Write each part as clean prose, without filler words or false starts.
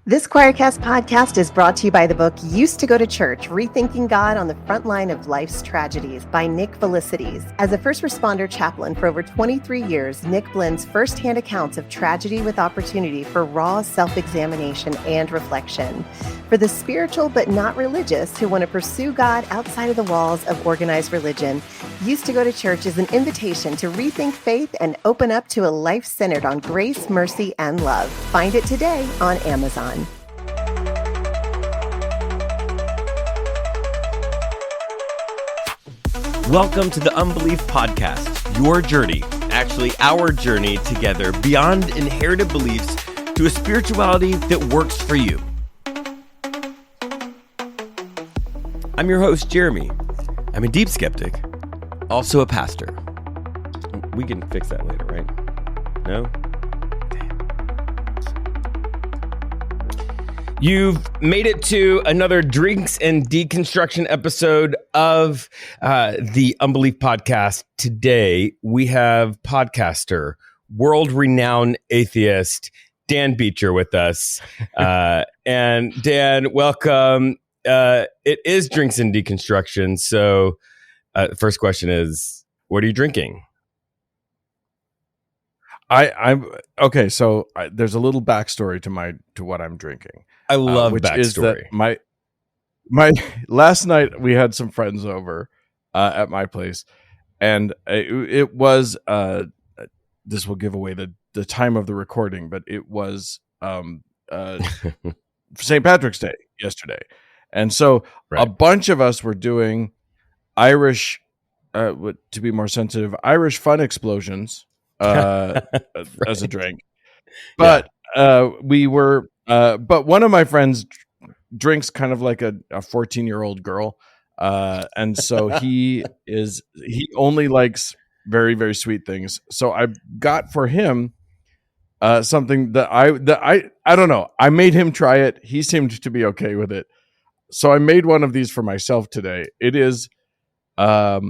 This Choircast podcast is brought to you by the book Used to Go to Church, Rethinking God on the Front Line of Life's Tragedies by Nick Felicities. As a first responder chaplain for over 23 years, Nick blends firsthand accounts of tragedy with opportunity for raw self-examination and reflection. For the spiritual but not religious who want to pursue God outside of the walls of organized religion, Used to Go to Church is an invitation to rethink faith and open up to a life centered on grace, mercy, and love. Find it today on Amazon. Welcome to the Unbelief Podcast, your journey, actually our journey together beyond inherited beliefs to a spirituality that works for you. I'm your host, Jeremy. I'm a deep skeptic, also a pastor. We can fix that later, right? No? You've made it to another Drinks and Deconstruction episode of the Unbelief Podcast. Today, we have podcaster, world-renowned atheist, Dan Beecher with us. And Dan, welcome. It is Drinks and Deconstruction. So first question is, what are you drinking? I'm okay. So there's a little backstory to what I'm drinking. I love which backstory. Is that my last night we had some friends over at my place, and it was this will give away the time of the recording, but it was St. Patrick's Day yesterday, and so a bunch of us were doing Irish, to be more sensitive, Irish fun explosions as a drink, but we were. But one of my friends drinks kind of like a 14-year-old girl. And so he only likes very, very sweet things. So I got for him something that I don't know. I made him try it. He seemed to be okay with it. So I made one of these for myself today. It is it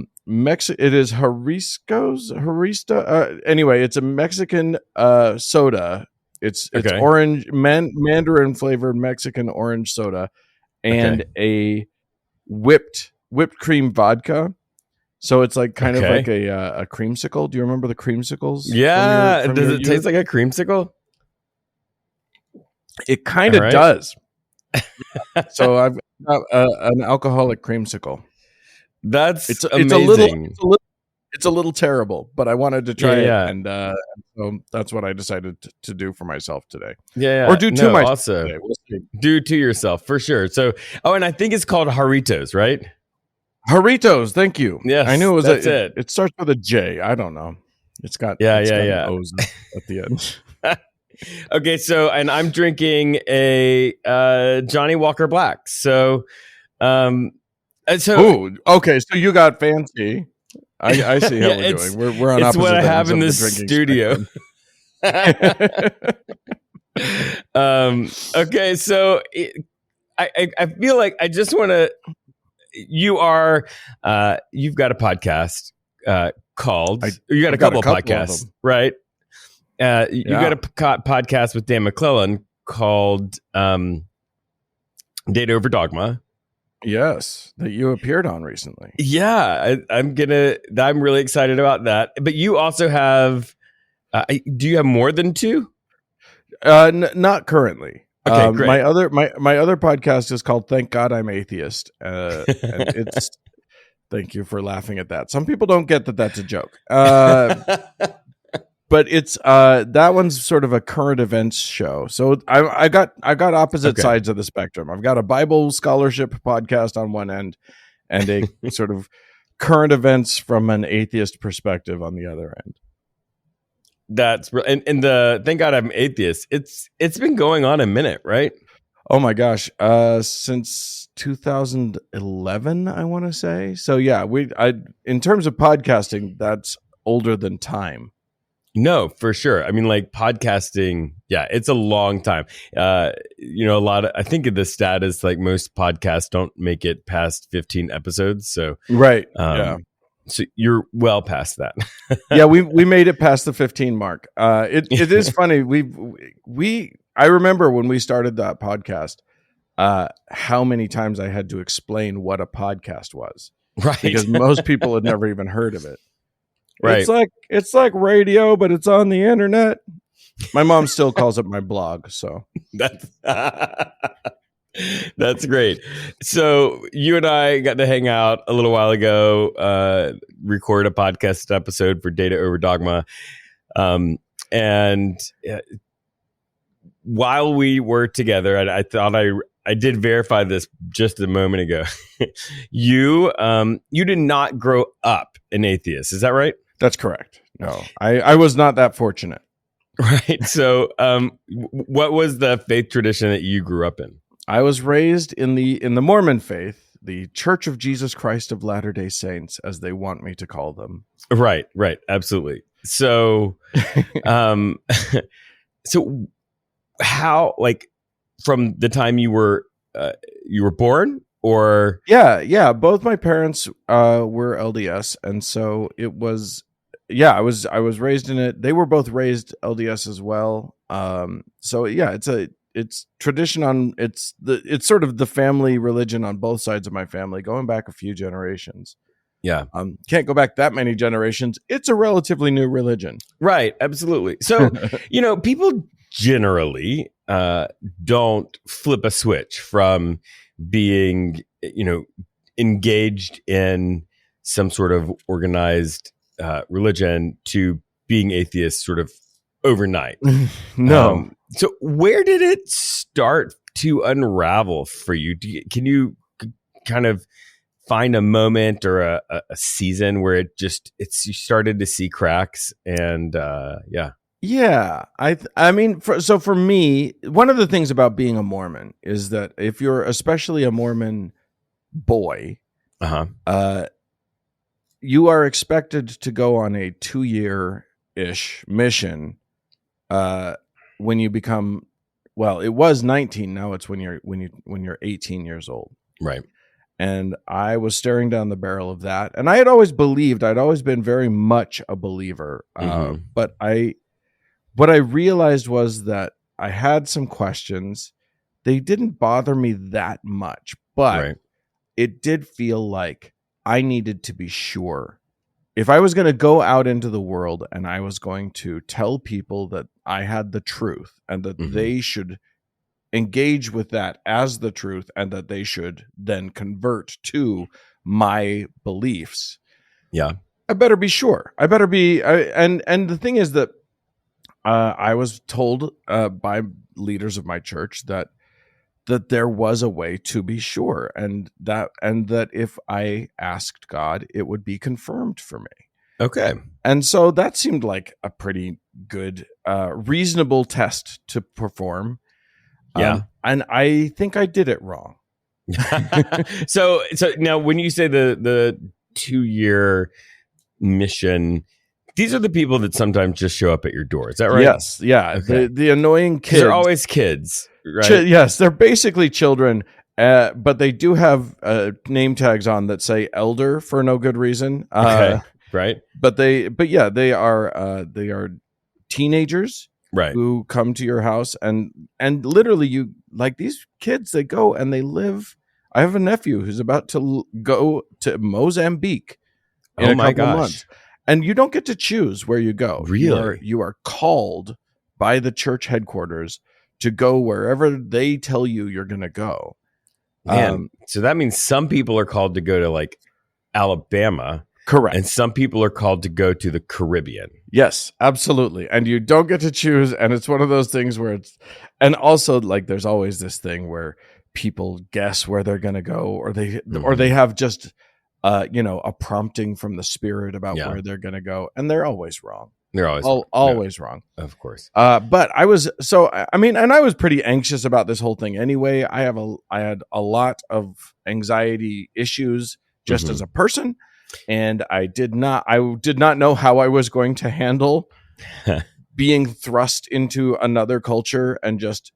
is Harista. Anyway, it's a Mexican soda. It's orange mandarin flavored Mexican orange soda and a whipped cream vodka. So it's like kind of like a creamsicle. Do you remember the creamsicles? Yeah. Does it taste like a creamsicle? It kind of does. So I've got an alcoholic creamsicle. It's amazing. It's a little terrible, but I wanted to try it, and so that's what I decided to do for myself today. Yeah, or do to myself. Also, today. We'll see. Do to yourself for sure. So, and I think it's called Jarritos, right? Jarritos, thank you. Yes, I knew it was. It starts with a J. I don't know. It's got O's at the end. Okay, so and I'm drinking a Johnny Walker Black. So, okay, so you got fancy. I see how we're doing. We're on opposite ends of the drinking spectrum. It's what I have in this studio. Okay, so I feel like I just want to. You've got a podcast called. You got a couple of podcasts, right? You got a podcast with Dan McClellan called Data Over Dogma. Yes, that you appeared on recently. Yeah, I'm really excited about that. But you also have, do you have more than two? Not currently. Okay, great. My other podcast is called Thank God I'm Atheist. And it's thank you for laughing at that. Some people don't get that that's a joke. But it's that one's sort of a current events show. So I got opposite sides of the spectrum. I've got a Bible scholarship podcast on one end, and a sort of current events from an atheist perspective on the other end. That's and the Thank God I'm Atheist. It's been going on a minute, right? Oh my gosh, since 2011, I want to say. So yeah, in terms of podcasting, that's older than time. No, for sure. I mean, like podcasting, it's a long time. I think the stat is like most podcasts don't make it past 15 episodes. So, right. So you're well past that. Yeah, we made it past the 15 mark. It is funny. I remember when we started that podcast, how many times I had to explain what a podcast was, Right. because most people had never even heard of it. Right. It's like radio, but it's on the internet. My mom still calls it my blog. So That's that's great. So you and I got to hang out a little while ago, record a podcast episode for Data Over Dogma. And while we were together, I thought I did verify this just a moment ago. You did not grow up an atheist. Is that right? that's correct. No, I was not that fortunate. Right. So what was the faith tradition that you grew up in? I was raised in the Mormon faith, the Church of Jesus Christ of Latter-day Saints, as they want me to call them. Right. Absolutely. So, so how, like, from the time you were born, or Yeah. Both my parents were LDS, and so it was. Yeah, I was raised in it. They were both raised LDS as well. So yeah, it's tradition on it's sort of the family religion on both sides of my family, going back a few generations. Yeah. Can't go back that many generations. It's a relatively new religion. Right. Absolutely. So, people generally don't flip a switch from being, engaged in some sort of organized religion to being atheist sort of overnight. No. So where did it start to unravel for you? Can you kind of find a moment or a season where you started to see cracks? And Yeah, I mean, for me, one of the things about being a Mormon is that if you're especially a Mormon boy, you are expected to go on a 2-year-ish mission when you become, well, it was 19. Now it's when you're 18 years old. Right. And I was staring down the barrel of that. And I had always believed, I'd always been very much a believer. But what I realized was that I had some questions. They didn't bother me that much, but it did feel like I needed to be sure. If I was going to go out into the world and I was going to tell people that I had the truth and that they should engage with that as the truth and that they should then convert to my beliefs. Yeah. I better be sure. I better be. And the thing is that I was told by leaders of my church that there was a way to be sure, and that if I asked God, it would be confirmed for me. Okay. And so that seemed like a pretty good, reasonable test to perform. Yeah. And I think I did it wrong. So now when you say the 2-year mission, these are the people that sometimes just show up at your door. Is that right? Yes. Yeah. Okay. The annoying kids. They're always kids, right? Yes. They're basically children, but they do have name tags on that say elder for no good reason. Okay. Right. But they are teenagers, right, who come to your house and literally you, like, these kids, they go and they live. I have a nephew who's about to go to Mozambique in a couple months. And you don't get to choose where you go. Really? You are called by the church headquarters to go wherever they tell you you're going to go. Man, so that means some people are called to go to, like, Alabama. Correct. And some people are called to go to the Caribbean. Yes, absolutely. And you don't get to choose. And it's one of those things where and also, like, there's always this thing where people guess where they're going to go, or they have just, a prompting from the Spirit about where they're going to go. And they're always wrong. They're always wrong. Of course. But I was, and I was pretty anxious about this whole thing anyway. I had a lot of anxiety issues just as a person. And I did not know how I was going to handle being thrust into another culture and just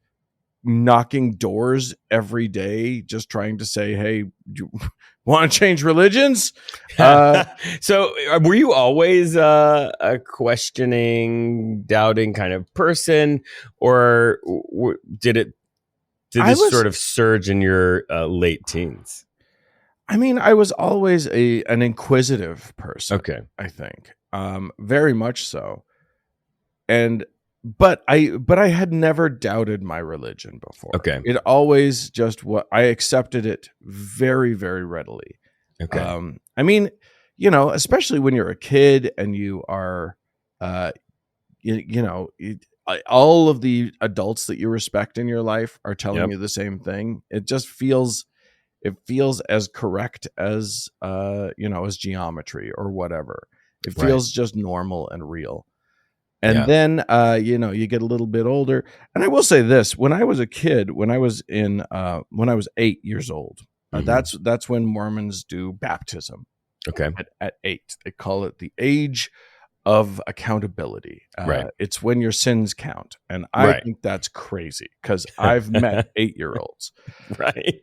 knocking doors every day, just trying to say, hey, do you want to change religions? So were you always a questioning, doubting kind of person, or did this sort of surge in your late teens? I mean, I was always an inquisitive person. Okay. I think, very much so. But I had never doubted my religion before. Okay. It always just I accepted it very, very readily. Okay. I mean, especially when you're a kid and you are, all of the adults that you respect in your life are telling you the same thing. It just feels as correct as, as geometry or whatever. It feels just normal and real. And then, you get a little bit older. And I will say this, when I was a kid, when I was 8 years old, that's when Mormons do baptism. Okay. At 8, they call it the age of accountability. It's when your sins count. And I think that's crazy because I've met 8-year-olds. Right.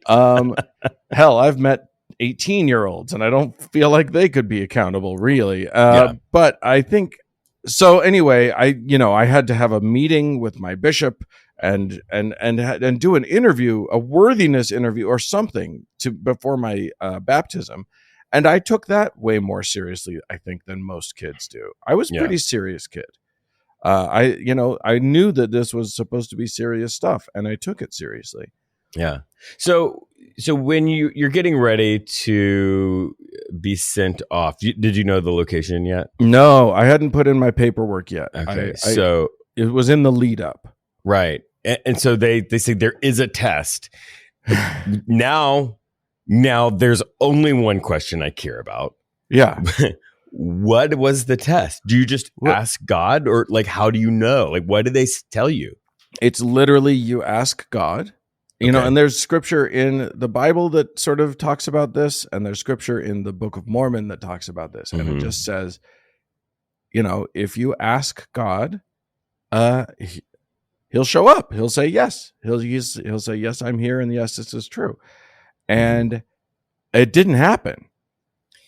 Hell, I've met 18-year-olds and I don't feel like they could be accountable really. But I think, so anyway, I had to have a meeting with my bishop and do an interview, a worthiness interview or something before my baptism. And I took that way more seriously, I think, than most kids do. I was a pretty serious kid. I knew that this was supposed to be serious stuff, and I took it seriously. Yeah. So when you're getting ready to be sent off, did you know the location yet? No, I hadn't put in my paperwork yet. Okay. So it was in the lead up. Right. And so they say there is a test. Now there's only one question I care about. Yeah. What was the test? Do you just ask God, or like, how do you know? Like, what did they tell you? It's literally you ask God, and there's scripture in the Bible that sort of talks about this. And there's scripture in the Book of Mormon that talks about this. And it just says, if you ask God, he'll show up. He'll say yes. He'll say, yes, I'm here. And yes, this is true. And it didn't happen.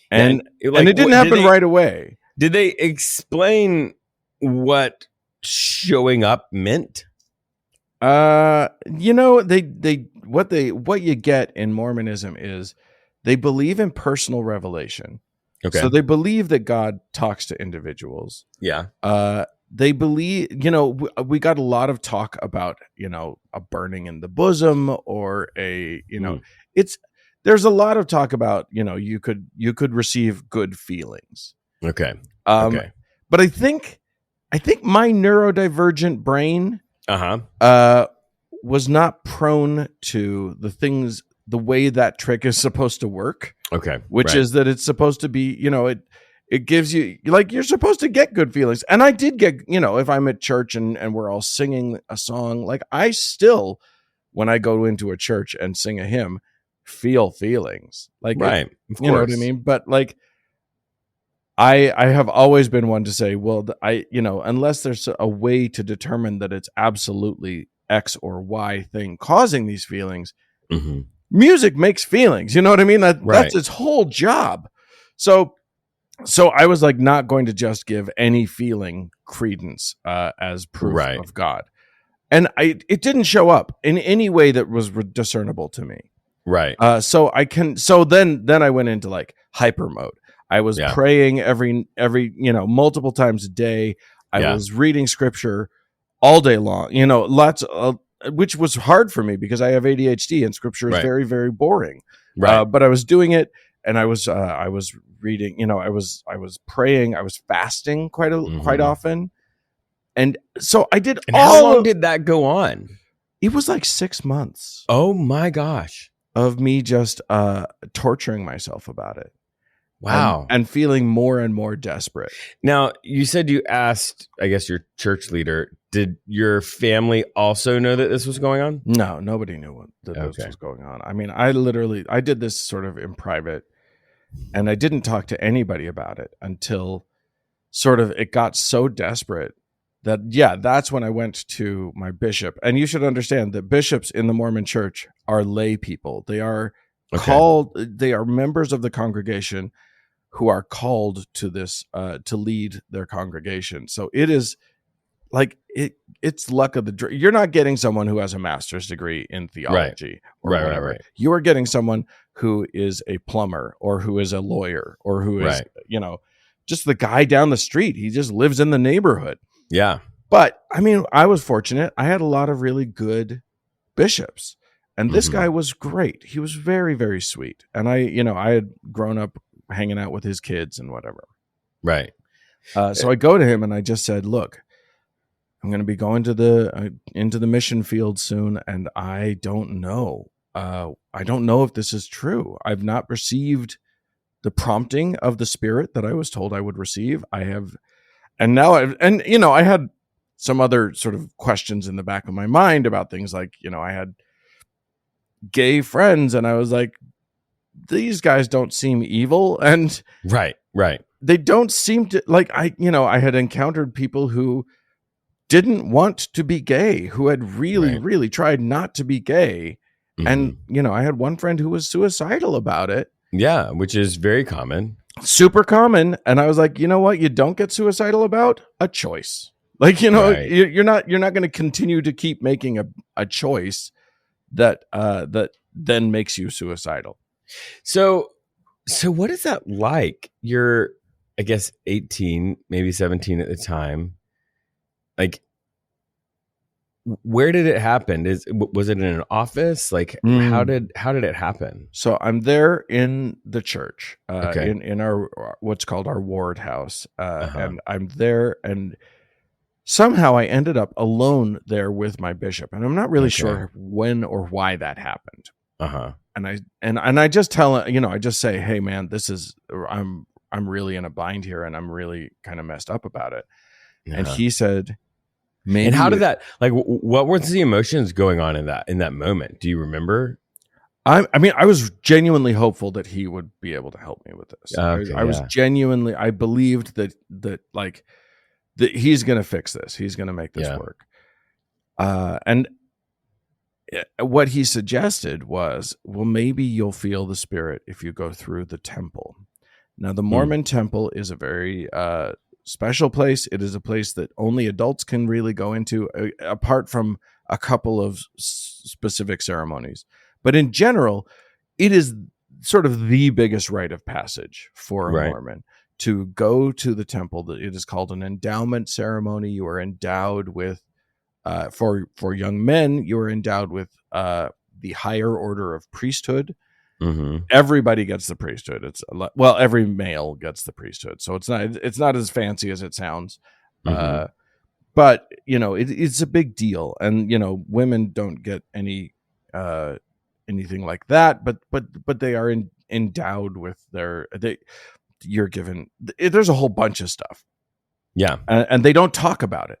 And it didn't happen right away. Did they explain what showing up meant? What you get in Mormonism is they believe in personal revelation. Okay. So they believe that God talks to individuals. Yeah. They believe, we got a lot of talk about, a burning in the bosom or there's a lot of talk about, you could receive good feelings. Okay. But I think my neurodivergent brain was not prone to the way that trick is supposed to work. Okay. Which is that it's supposed to be, it gives you, like, you're supposed to get good feelings. And I did get, if I'm at church and we're all singing a song, like I still, when I go into a church and sing a hymn, feel feelings. Like, right. You know what I mean? But like, I have always been one to say, well, unless there's a way to determine that it's absolutely X or Y thing causing these feelings, music makes feelings. You know what I mean? That's its whole job. So I was like not going to just give any feeling credence as proof of God. And it didn't show up in any way that was discernible to me. Right. So then I went into like hyper mode. I was praying every multiple times a day. I was reading scripture all day long, lots of, which was hard for me because I have ADHD and scripture is very, very boring. Right. But I was doing it, and I was reading, I was praying, I was fasting quite often. And so I did. And how long did that go on? It was like 6 months. Oh my gosh. Of me just torturing myself about it. Wow. And feeling more and more desperate. Now, you said you asked, I guess, your church leader. Did your family also know that this was going on? No, nobody knew that this was going on. I mean, I did this sort of in private, and I didn't talk to anybody about it until sort of it got so desperate that's when I went to my bishop. And you should understand that bishops in the Mormon church are lay people. They are they are members of the congregation who are called to this, to lead their congregation. So it is like, it's luck of the draw. You're not getting someone who has a master's degree in theology or whatever. Right. You are getting someone who is a plumber or who is a lawyer or who is, just the guy down the street. He just lives in the neighborhood. Yeah. But I mean, I was fortunate. I had a lot of really good bishops, and this guy was great. He was very, very sweet. And I had grown up hanging out with his kids and whatever. Right. So I go to him and I just said, look, I'm going to be going to into the mission field soon. And I don't know. I don't know if this is true. I've not received the prompting of the Spirit that I was told I would receive. I have, and now I had some other sort of questions in the back of my mind about things like, I had gay friends and I was like, these guys don't seem evil. And right. They don't seem to like, I had encountered people who didn't want to be gay, who had really tried not to be gay. And, I had one friend who was suicidal about it. Yeah. Which is very common. Super common. And I was like, you know what? You don't get suicidal about a choice. Like, you're not going to continue to keep making a choice that then makes you suicidal. So what is that like? You're, I guess, 18, maybe 17 at the time. Like, where did it happen? Was it in an office? Like, how did it happen? So I'm there in the church, in our what's called our ward house, and I'm there, and somehow I ended up alone there with my bishop, and I'm not really sure when or why that happened. And I just tell I just say, hey man, I'm really in a bind here, and I'm really kind of messed up about it. And he said, maybe. And how did that, like, what were the emotions going on in that moment? Do you remember? I mean, I was genuinely hopeful that he would be able to help me with this. I was genuinely, I believed that he's going to fix this. He's going to make this work. And what he suggested was, well, maybe you'll feel the Spirit if you go through the temple. Now, the Mormon temple is a very special place. It is a place that only adults can really go into, apart from a couple of specific ceremonies. But in general, it is sort of the biggest rite of passage for a Mormon to go to the temple. It is called an endowment ceremony. You are endowed with, for young men, you are endowed with the higher order of priesthood. Everybody gets the priesthood. Every male gets the priesthood. So it's not as fancy as it sounds. But it's a big deal. And women don't get anything like that, but they are endowed with you're given, there's a whole bunch of stuff. Yeah. And they don't talk about it.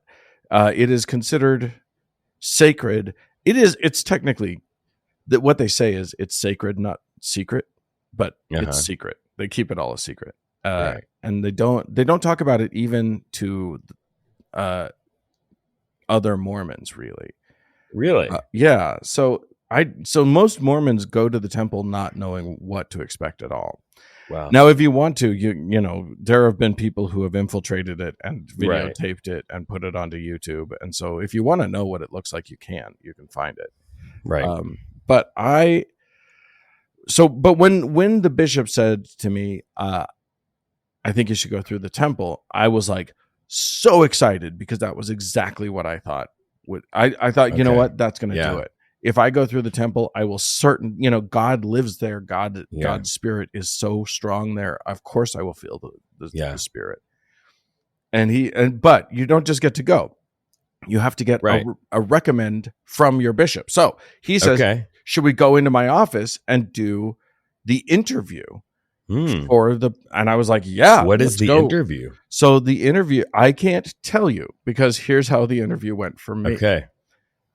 It is considered sacred. It's technically that what they say is it's sacred, not secret, but it's secret. They keep it all a secret. And they don't talk about it even to other Mormons, really. Yeah. So most Mormons go to the temple not knowing what to expect at all. Wow. Now, if you want to, there have been people who have infiltrated it and videotaped it and put it onto YouTube. And so if you want to know what it looks like, you can find it. Right. But when the bishop said to me, I think you should go through the temple, I was like so excited because that was exactly what I thought. I thought, you know what, that's going to do it. If I go through the temple, I will God lives there. God's Spirit is so strong there. Of course I will feel the Spirit. But you don't just get to go. You have to get a recommend from your bishop. So he says, should we go into my office and do the interview and I was like, yeah. What is the interview? So the interview, I can't tell you because here's how the interview went for me. Okay.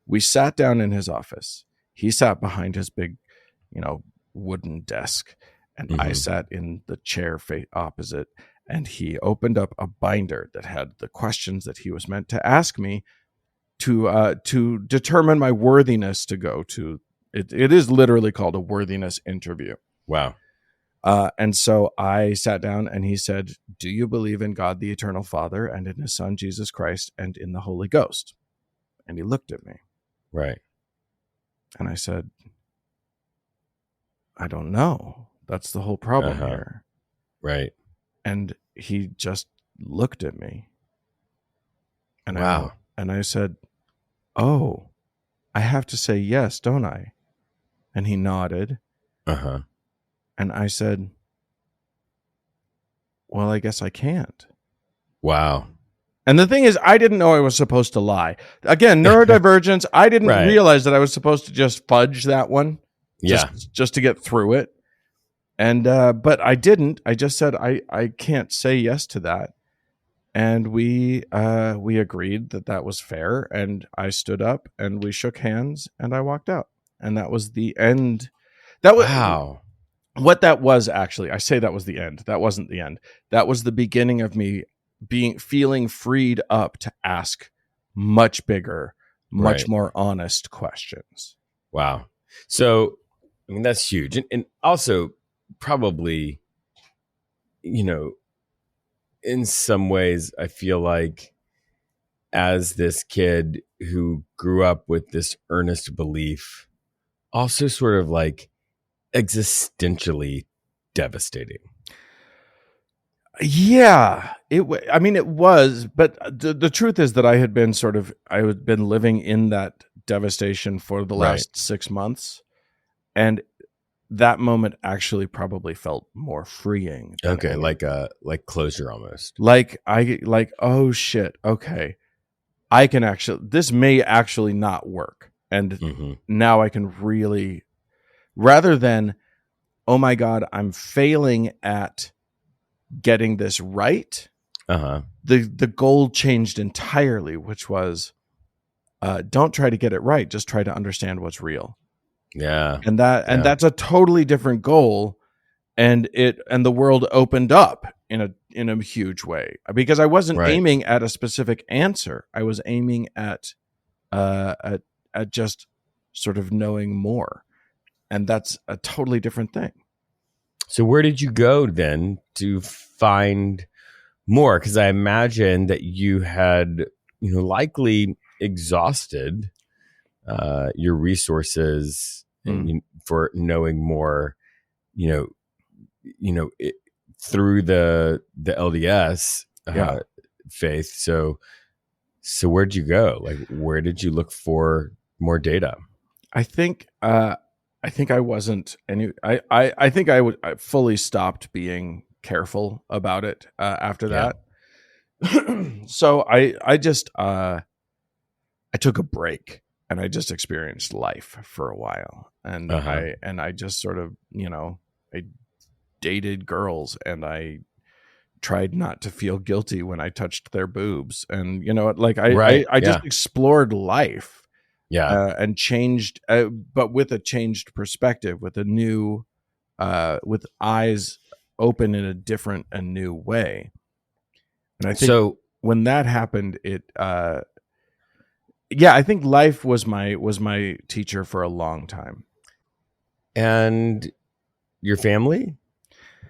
We sat down in his office. He sat behind his big, wooden desk, and I sat in the chair opposite. And he opened up a binder that had the questions that he was meant to ask me to determine my worthiness to go to it. It is literally called a worthiness interview. Wow. And so I sat down and he said, "Do you believe in God, the eternal Father, and in his son, Jesus Christ, and in the Holy Ghost?" And he looked at me. Right. And I said, "I don't know. That's the whole problem here." Right. And he just looked at me. And wow. I said, "Oh, I have to say yes, don't I?" And he nodded. Uh-huh. And I said, "Well, I guess I can't." Wow. And the thing is, I didn't know I was supposed to lie. Again, neurodivergence, I didn't Right. realize that I was supposed to just fudge that one. Yeah. Just to get through it. And but I didn't. I just said I can't say yes to that. And we agreed that was fair, and I stood up and we shook hands and I walked out. And that was the end. That was Wow. what that was. Actually, I say that was the end. That wasn't the end. That was the beginning of me feeling freed up to ask much bigger, much Right. more honest questions. Wow. So, I mean, that's huge. And also probably, in some ways, I feel like as this kid who grew up with this earnest belief, also sort of like existentially devastating. Yeah, it was, but the truth is that I had been living in that devastation for the last 6 months, and that moment actually probably felt more freeing. Okay, like closure almost. Oh shit, okay, I can this may actually not work, and now I can really, rather than, oh my God, I'm failing at getting this right. The goal changed entirely, which was don't try to get it right, just try to understand what's real. Yeah. And that's a totally different goal, and the world opened up in a huge way, because I wasn't aiming at a specific answer. I was aiming at just sort of knowing more, and that's a totally different thing. So where did you go then to find more? Because I imagine that you had, likely exhausted your resources for knowing more, through the LDS faith. So where'd you go? Like, where did you look for more data? I think I wasn't any. I think I fully stopped being careful about it after that. So I just I took a break and I just experienced life for a while, and I just sort of I dated girls, and I tried not to feel guilty when I touched their boobs, and I just explored life. And changed, but with a changed perspective, with a new, with eyes open in a new way. And I think when that happened, I think life was my teacher for a long time. And your family?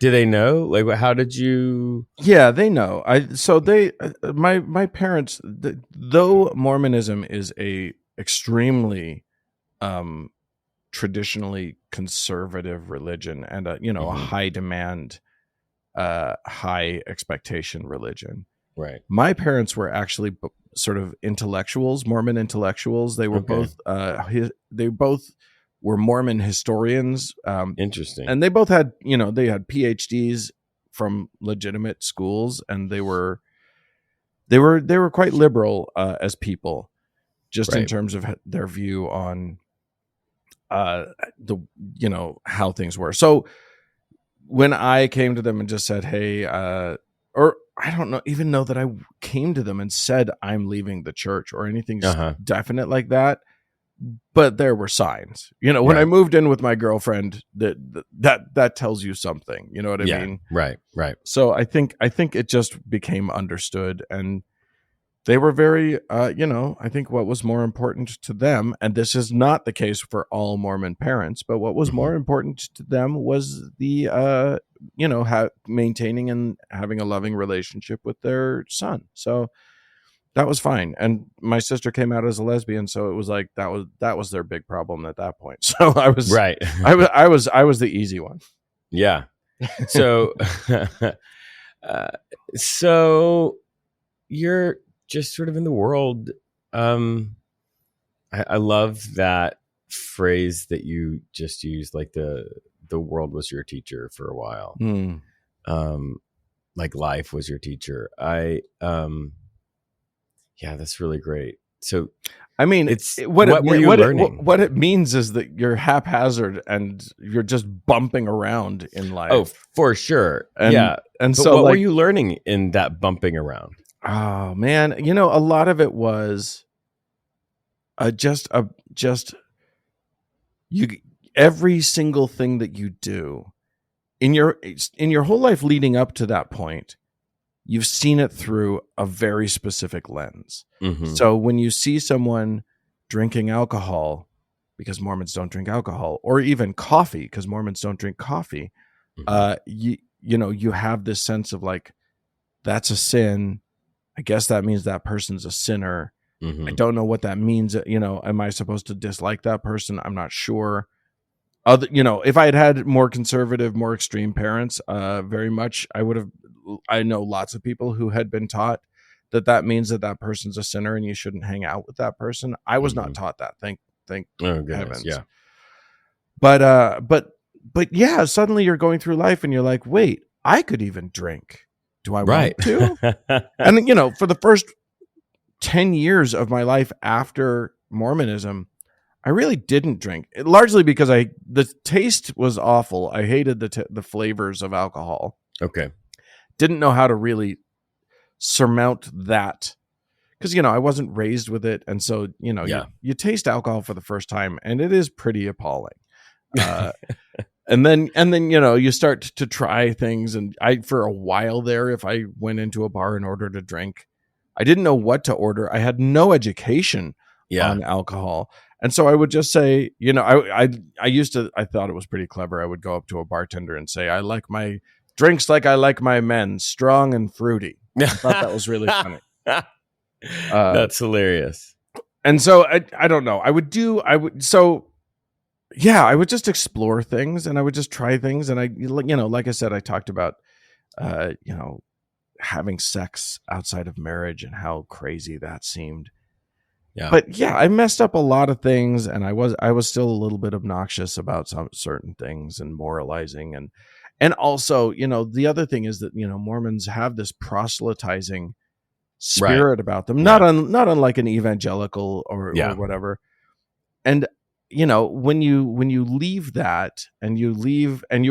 Do they know? Like, how did you? Yeah, they know. My parents, though Mormonism is a extremely traditionally conservative religion, and a high demand, high expectation religion. Right. My parents were actually sort of intellectuals, Mormon intellectuals. They were both were Mormon historians. Interesting. And they both had, they had PhDs from legitimate schools, and they were quite liberal as people, just in terms of their view on how things were. So when I came to them and just said, hey, or I don't even know that I came to them and said I'm leaving the church or anything definite like that. but there were signs. When I moved in with my girlfriend, that tells you something. You know what I mean? Right. So I think it just became understood, and they were very, I think what was more important to them, and this is not the case for all Mormon parents, but what was more important to them was the, maintaining and having a loving relationship with their son. So that was fine. And my sister came out as a lesbian, so it was like that was their big problem at that point. So I was right. I was the easy one. Yeah. So, so you're just sort of in the world. I love that phrase that you just used, like the world was your teacher for a while. Like life was your teacher. Yeah, that's really great. So, I mean, what it means is that you're haphazard and you're just bumping around in life. Oh, for sure. And but so what were you learning in that bumping around? Oh man, a lot of it was every single thing that you do in your whole life leading up to that point, you've seen it through a very specific lens. So when you see someone drinking alcohol, because Mormons don't drink alcohol, or even coffee, because Mormons don't drink coffee, you have this sense of like, that's a sin. I guess that means that person's a sinner. I don't know what that means. Am I supposed to dislike that person? I'm not sure. If I had more conservative, more extreme parents, very much, I know lots of people who had been taught that means that person's a sinner and you shouldn't hang out with that person. I was not taught that. Thank heavens. Yeah. But yeah, suddenly you're going through life and you're like, wait, I could even drink. Do I want to? And for the first 10 years of my life after Mormonism, I really didn't drink, largely because the taste was awful. I hated the flavors of alcohol. Okay. Didn't know how to really surmount that because, I wasn't raised with it. And so, you taste alcohol for the first time and it is pretty appalling. And then, you start to try things. And for a while there, if I went into a bar and ordered a drink, I didn't know what to order. I had no education on alcohol. And so I would just say, I thought it was pretty clever. I would go up to a bartender and say, I like my drinks like I like my men, strong and fruity. I thought that was really funny. That's hilarious. And so I don't know. I would just explore things and I would just try things. And like I said, I talked about, having sex outside of marriage and how crazy that seemed. Yeah. But yeah, I messed up a lot of things and I was still a little bit obnoxious about some certain things and moralizing. And also, the other thing is that, Mormons have this proselytizing spirit about them, not unlike an evangelical or whatever. And, when you leave that and you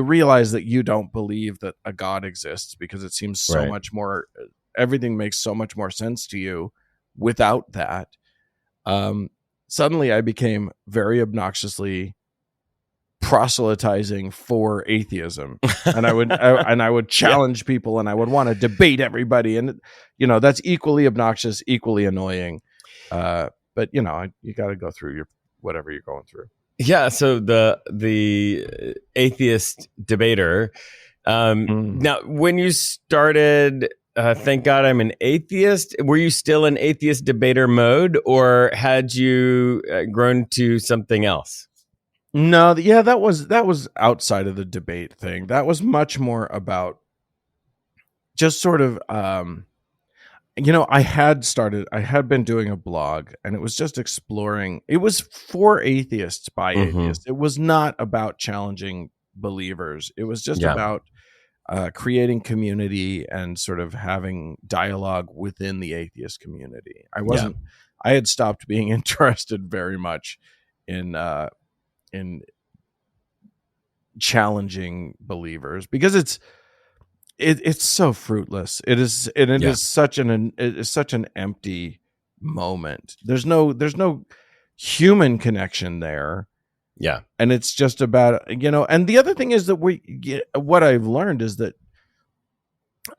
realize that you don't believe that a God exists because it seems so much more, everything makes so much more sense to you without that. Suddenly I became very obnoxiously proselytizing for atheism, and I would challenge people and I would want to debate everybody. And, that's equally obnoxious, equally annoying. But you got to go through whatever you're going through. Yeah. So the atheist debater, now when you started, thank God I'm an atheist, were you still in atheist debater mode or had you grown to something else? No, yeah, that was outside of the debate thing. That was much more about just sort of, I had been doing a blog and it was just exploring. It was for atheists by atheists. It was not about challenging believers. It was just about creating community and sort of having dialogue within the atheist community. I had stopped being interested very much in challenging believers because it's so fruitless. It is such an empty moment. There's no human connection there. Yeah. And it's just about, and the other thing is that what I've learned is that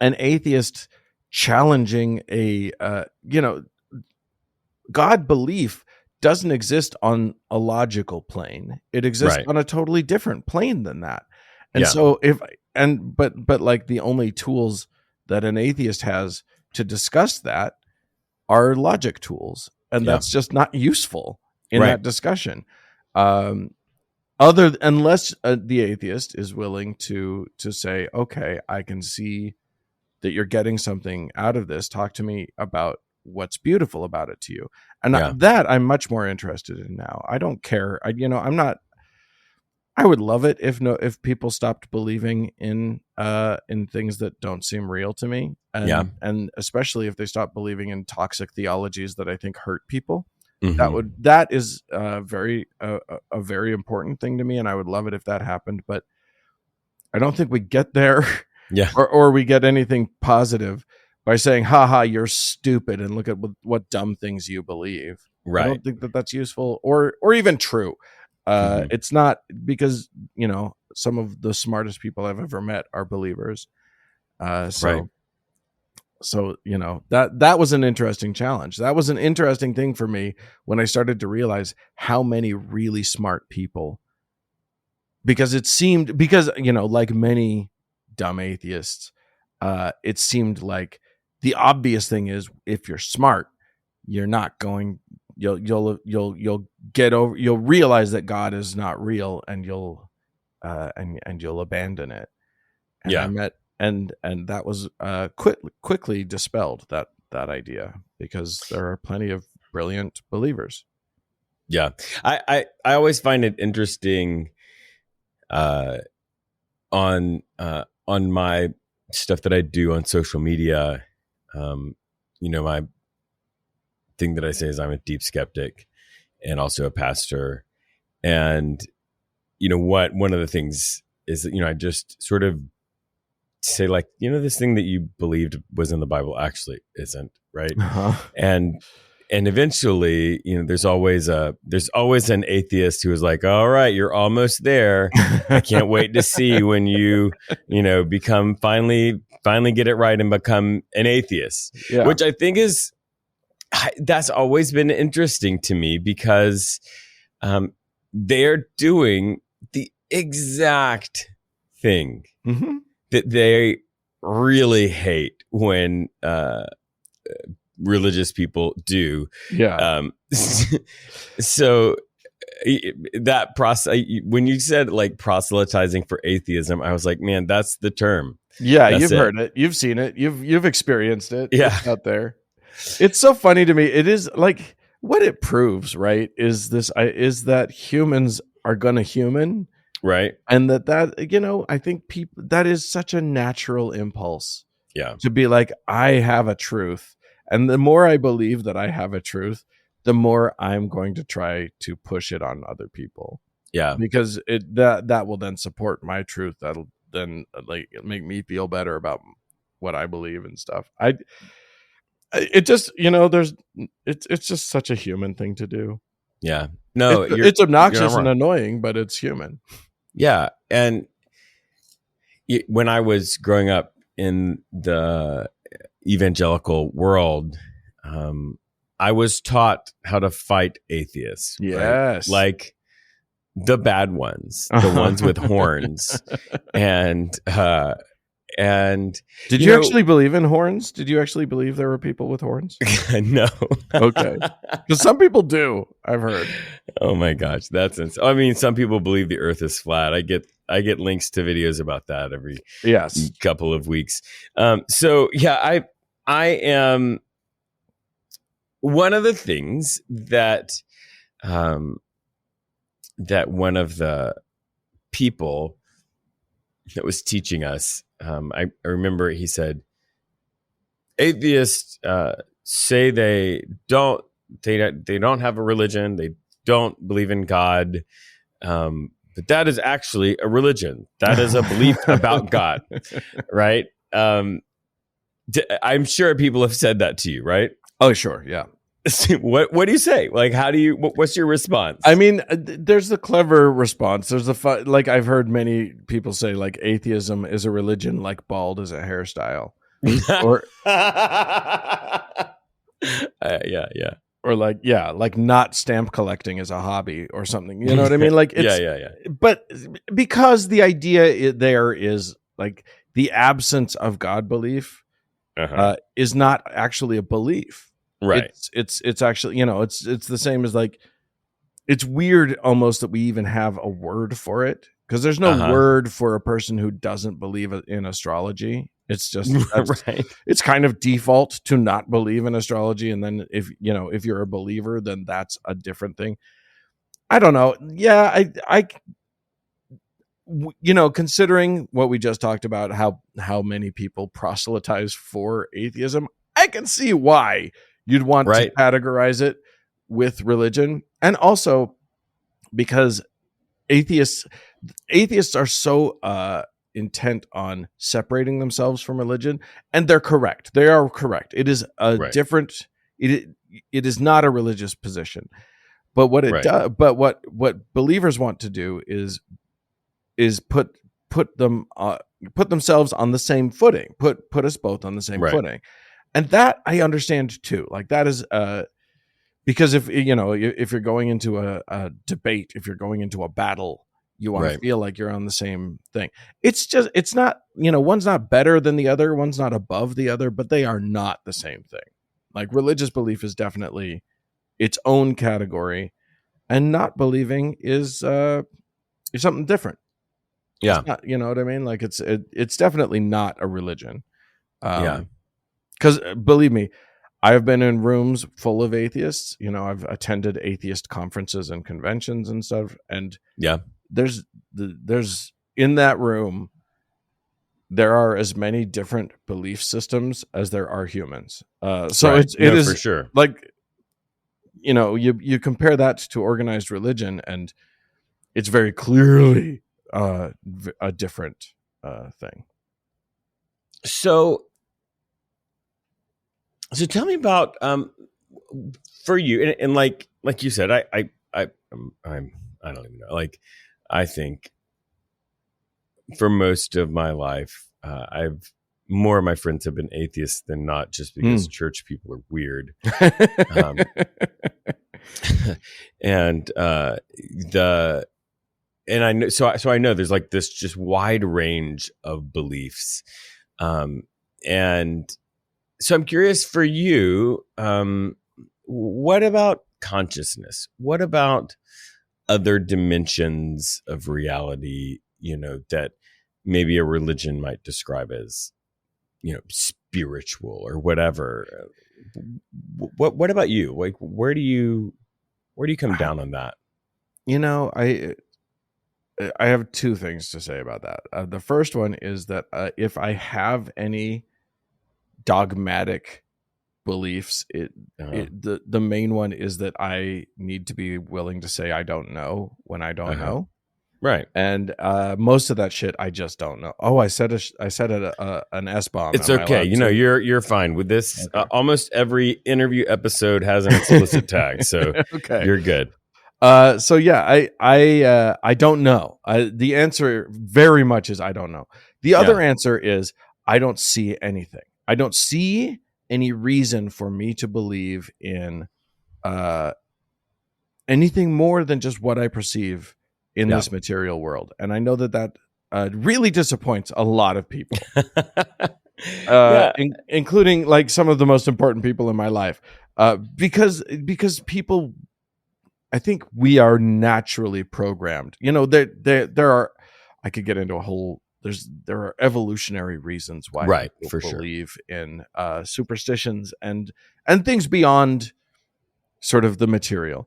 an atheist challenging God belief doesn't exist on a logical plane. It exists on a totally different plane than that. And so but like the only tools that an atheist has to discuss that are logic tools. And that's just not useful in that discussion. Unless the atheist is willing to say, okay, I can see that you're getting something out of this. Talk to me about what's beautiful about it to you. And that I'm much more interested in now. I don't care. I would love it if people stopped believing in things that don't seem real to me. And especially if they stopped believing in toxic theologies that I think hurt people. Mm-hmm. That is a very important thing to me, and I would love it if that happened. But I don't think we get there, or we get anything positive by saying, "Ha ha, you're stupid," and look at what dumb things you believe. Right. I don't think that that's useful or even true. It's not, because some of the smartest people I've ever met are believers. So, that was an interesting challenge. That was an interesting thing for me when I started to realize how many really smart people, because like many dumb atheists, it seemed like the obvious thing is, if you're smart, you're not going, you'll realize that God is not real, and you'll abandon it. And And that was quickly dispelled, that idea, because there are plenty of brilliant believers. Yeah, I always find it interesting on my stuff that I do on social media. My thing that I say is I'm a deep skeptic and also a pastor. And one of the things is that I just sort of say, like, this thing that you believed was in the Bible actually isn't, right? And eventually, there's always an atheist who is like, all right, you're almost there. I can't wait to see when you become finally get it right and become an atheist, which I think that's always been interesting to me, because they're doing the exact thing that they really hate when religious people do. So that process, when you said like proselytizing for atheism, I was like, man, that's the term. You've heard it, you've seen it, you've experienced it. It's out there. It's so funny to me. It is like, what it proves, right, is that humans are gonna human. Right. And that I think people, that is such a natural impulse. To be like, I have a truth. And the more I believe that I have a truth, the more I'm going to try to push it on other people. Because that will then support my truth. That'll then like make me feel better about what I believe and stuff. It's just such a human thing to do. No, it's obnoxious and annoying, but it's human. Yeah. And when I was growing up in the evangelical world, I was taught how to fight atheists. Yes. Right? Like the bad ones, the ones with horns. And did you actually believe in horns? Did you actually believe there were people with horns? No. Okay. Because some people do, I've heard. Oh my gosh, that's insane. I mean, some people believe the earth is flat. I get links to videos about that every couple of weeks. So yeah, I am one of the things that that one of the people that was teaching us, I remember he said, atheists say they don't have a religion, they don't believe in God, but that is actually a religion. That is a belief about God, right? I'm sure people have said that to you, right? Oh, sure, yeah. What do you say? Like, how do you? What's your response? I mean, there's the clever response. There's the fun. Like I've heard many people say, like atheism is a religion, like bald is a hairstyle, or yeah. Or like not stamp collecting is a hobby or something. You know what I mean? Like it's yeah. But because the idea there is like the absence of God belief is not actually a belief. Right. It's actually, it's the same as like, it's weird almost that we even have a word for it, because there's no word for a person who doesn't believe in astrology. It's just right. It's kind of default to not believe in astrology, and then if you're a believer, then that's a different thing. I don't know. Yeah, I considering what we just talked about, how many people proselytize for atheism, I can see why you'd want to categorize it with religion. And also because atheists are so intent on separating themselves from religion, and they're correct. They are correct. It is a different, it is not a religious position. But what it does, but what believers want to do is put themselves on the same footing, put us both on the same footing. And that I understand too. Like that is because if you're going into a debate, if you're going into a battle, you want to feel like you're on the same thing. It's not, one's not better than the other, one's not above the other, but they are not the same thing. Like religious belief is definitely its own category, and not believing is something different. Yeah. It's not, you know what I mean? Like it's definitely not a religion. Because believe me, I've been in rooms full of atheists. I've attended atheist conferences and conventions and stuff. And there's in that room, there are as many different belief systems as there are humans. So it is for sure. Like, you compare that to organized religion, and it's very clearly a different thing. So tell me about for you, and like you said, I don't even know. Like, I think for most of my life, more of my friends have been atheists than not, just because church people are weird. And I know, so I know there's like this just wide range of beliefs, and so I'm curious for you, what about consciousness? What about other dimensions of reality, that maybe a religion might describe as, spiritual or whatever? What about you? Like, where do you come down on that? I have two things to say about that. The first one is that if I have any dogmatic beliefs, the main one is that I need to be willing to say I don't know when I don't know. Right. And most of that shit I just don't know. Oh, I said an S-bomb. It's okay. You're fine with this. Okay. Almost every interview episode has an explicit tag, so okay. You're good. So yeah, I don't know. The answer very much is I don't know. The other answer is I don't see anything. I don't see any reason for me to believe in anything more than just what I perceive in this material world. And I know that really disappoints a lot of people, including like some of the most important people in my life, because people, I think we are naturally programmed. There are, I could get into a whole, there are evolutionary reasons why people believe in superstitions and things beyond sort of the material.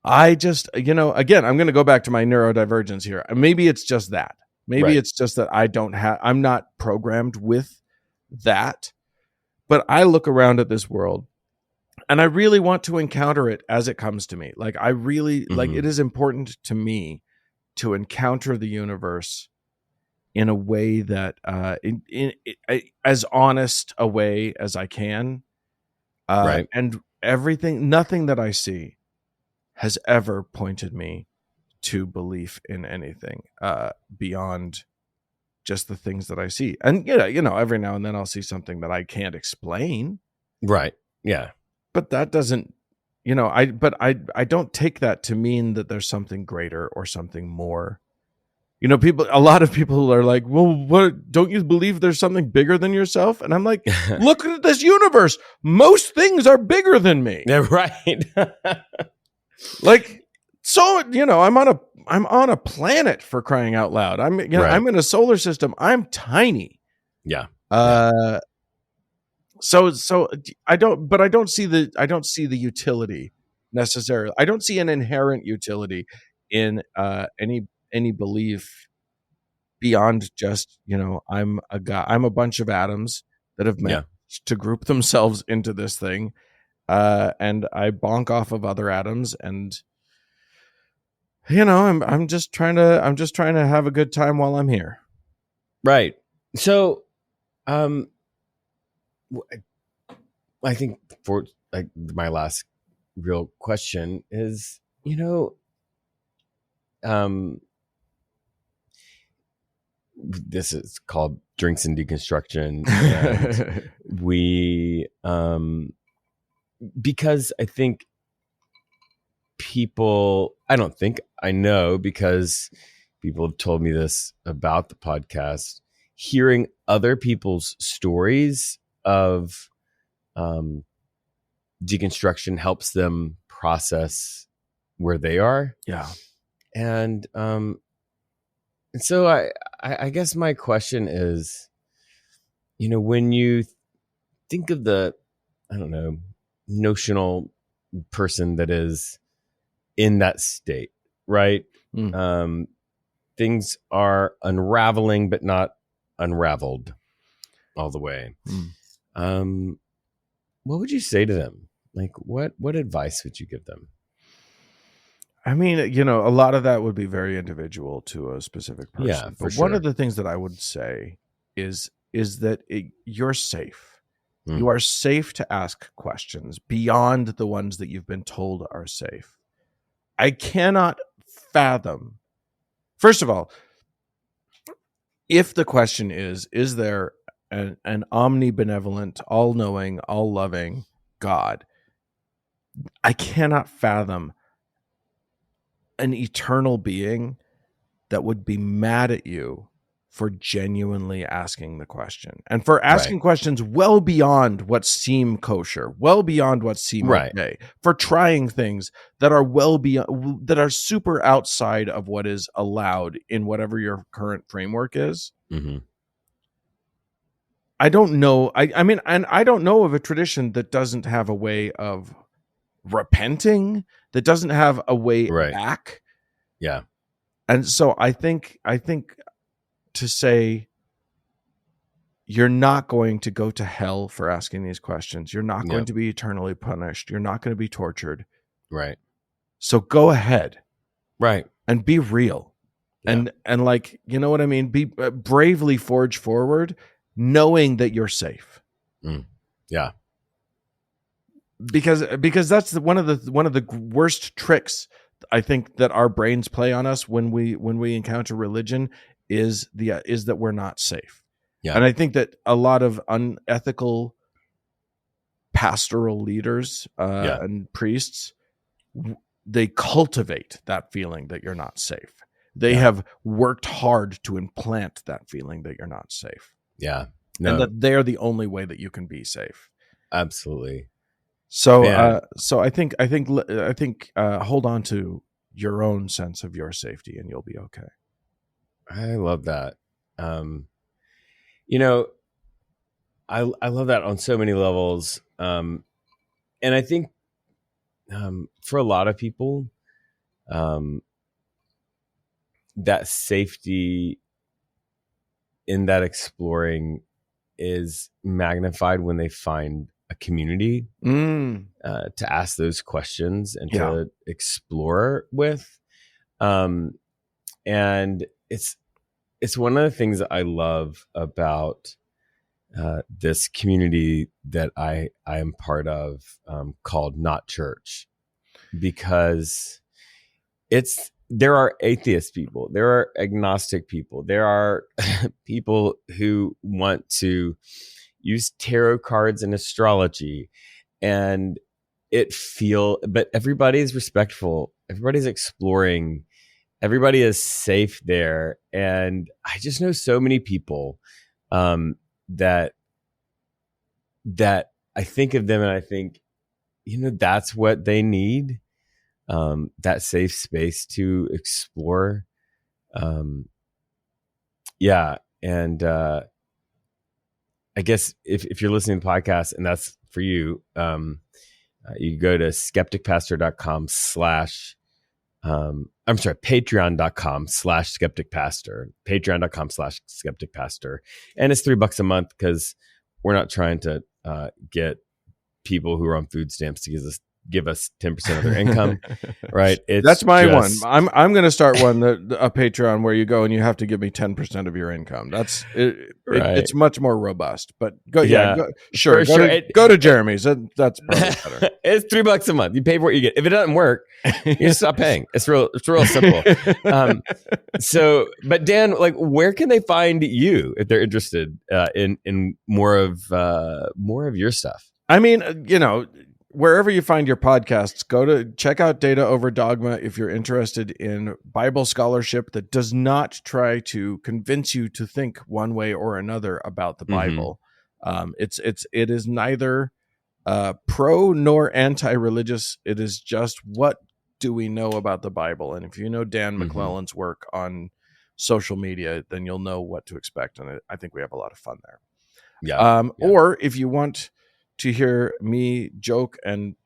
I just, again, I'm going to go back to my neurodivergence here. Maybe it's just that. Maybe it's just that I'm not programmed with that. But I look around at this world, and I really want to encounter it as it comes to me. Like I really like, it is important to me to encounter the universe in a way that as honest a way as I can, and nothing that I see has ever pointed me to belief in anything beyond just the things that I see. And every now and then I'll see something that I can't explain. Right. Yeah. But that doesn't, I don't take that to mean that there's something greater or something more. A lot of people are like, well, what, don't you believe there's something bigger than yourself? And I'm like, look at this universe. Most things are bigger than me. Yeah, right. Like, so, I'm on a planet, for crying out loud. I'm in a solar system. I'm tiny. Yeah. So I don't see the utility necessarily. I don't see an inherent utility in any belief beyond just, I'm a bunch of atoms that have managed to group themselves into this thing, and I bonk off of other atoms, and I'm just trying to have a good time while I'm here. Right. So, I think for like my last real question is, this is called Drinks and Deconstruction. And we, because I think I know because people have told me this about the podcast, hearing other people's stories of deconstruction helps them process where they are. Yeah. And so I guess my question is, when you think of the, I don't know, notional person that is in that state, right? Things are unraveling, but not unraveled all the way. What would you say to them? Like, what advice would you give them? I mean, a lot of that would be very individual to a specific person. Yeah, but one of the things that I would say is that you're safe. You are safe to ask questions beyond the ones that you've been told are safe. I cannot fathom. First of all, if the question is there an omnibenevolent, all-knowing, all-loving God, I cannot fathom an eternal being that would be mad at you for genuinely asking the question and for asking questions well beyond what seem kosher, well beyond what seem okay, for trying things that are well beyond, that are super outside of what is allowed in whatever your current framework is. I don't know. I mean, and I don't know of a tradition that doesn't have a way of repenting, that doesn't have a way back. Yeah. And so I think to say you're not going to go to hell for asking these questions. You're not going to be eternally punished. You're not going to be tortured. Right. So go ahead. Right. And be real. Yeah. And like, you know what I mean? Be bravely forge forward, knowing that you're safe. Yeah. Because that's one of the worst tricks I think that our brains play on us when we encounter religion is that we're not safe. Yeah. And I think that a lot of unethical pastoral leaders and priests, they cultivate that feeling that you're not safe. They have worked hard to implant that feeling that you're not safe. Yeah. And that they're the only way that you can be safe. Absolutely. So, so I think hold on to your own sense of your safety and you'll be okay. I love that. I love that on so many levels. And I think, for a lot of people, that safety in that exploring is magnified when they find a community to ask those questions and to explore with. And it's one of the things that I love about this community that I am part of, called Not Church, because there are atheist people, there are agnostic people, there are people who want to use tarot cards and astrology, and but everybody's respectful, everybody's exploring, everybody is safe there. And I just know so many people that I think of them and I think, that's what they need, that safe space to explore. And I guess if you're listening to the podcast and that's for you, you go to skepticpastor.com patreon.com/skepticpastor, patreon.com/skepticpastor. And it's $3 a month because we're not trying to get people who are on food stamps to give us 10% of their income, right? That's my one. I'm going to start a Patreon where you go and you have to give me 10% of your income. That's it. Right. It's much more robust. But go to Jeremy's. That's probably better. It's $3 a month. You pay for what you get. If it doesn't work, you just stop paying. It's real simple. But Dan, where can they find you if they're interested in more of your stuff? I mean, wherever you find your podcasts, check out Data Over Dogma if you're interested in Bible scholarship that does not try to convince you to think one way or another about the Bible. It is neither pro nor anti-religious. It is just, what do we know about the Bible? And if you know Dan McClellan's work on social media, then you'll know what to expect. And I think we have a lot of fun there. Or if you want to hear me joke and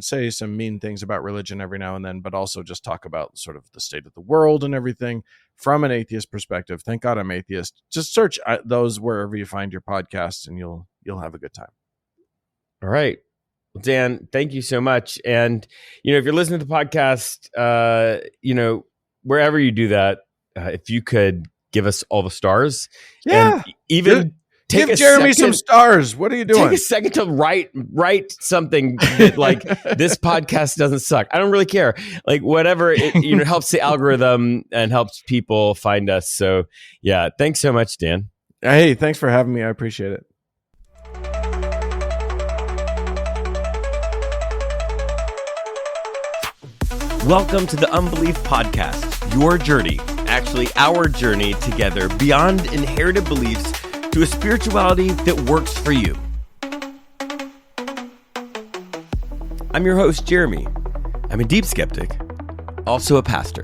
say some mean things about religion every now and then, but also just talk about sort of the state of the world and everything from an atheist perspective. Thank God I'm atheist. Just search those wherever you find your podcasts, and you'll have a good time. All right, well, Dan, thank you so much. And if you're listening to the podcast, wherever you do that, if you could give us all the stars, and even. Give Jeremy some stars. What are you doing? Take a second to write something that, this podcast doesn't suck. I don't really care. Whatever, it helps the algorithm and helps people find us. So yeah, thanks so much, Dan. Hey, thanks for having me. I appreciate it. Welcome to the Unbelief Podcast, your journey, actually our journey together beyond inherited beliefs to a spirituality that works for you. I'm your host, Jeremy. I'm a deep skeptic, also a pastor.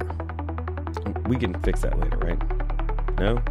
We can fix that later, right? No?